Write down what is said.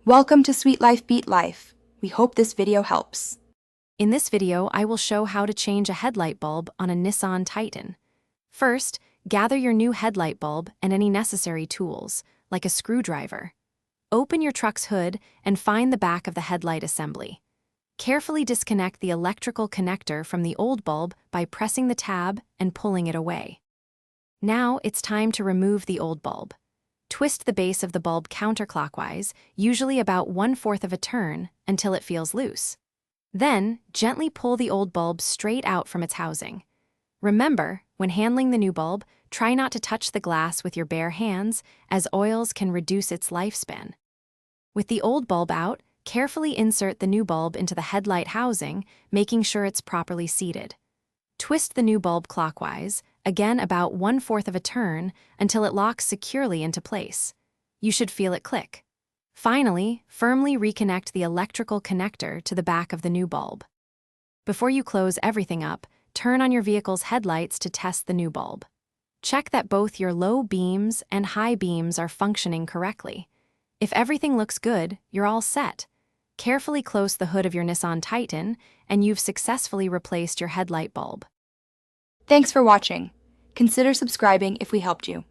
Welcome to Sweet Life Beat Life. We hope this video helps. In this video, I will show how to change a headlight bulb on a Nissan Titan. First, gather your new headlight bulb and any necessary tools, like a screwdriver. Open your truck's hood and find the back of the headlight assembly. Carefully disconnect the electrical connector from the old bulb by pressing the tab and pulling it away. Now it's time to remove the old bulb. Twist the base of the bulb counterclockwise, usually about 1/4 of a turn, until it feels loose. Then, gently pull the old bulb straight out from its housing. Remember, when handling the new bulb, try not to touch the glass with your bare hands, as oils can reduce its lifespan. With the old bulb out, carefully insert the new bulb into the headlight housing, making sure it's properly seated. Twist the new bulb clockwise, again about 1/4 of a turn, until it locks securely into place. You should feel it click. Finally, firmly reconnect the electrical connector to the back of the new bulb. Before you close everything up, turn on your vehicle's headlights to test the new bulb. Check that both your low beams and high beams are functioning correctly. If everything looks good, you're all set. Carefully close the hood of your Nissan Titan, and you've successfully replaced your headlight bulb. Thanks for watching. Consider subscribing if we helped you.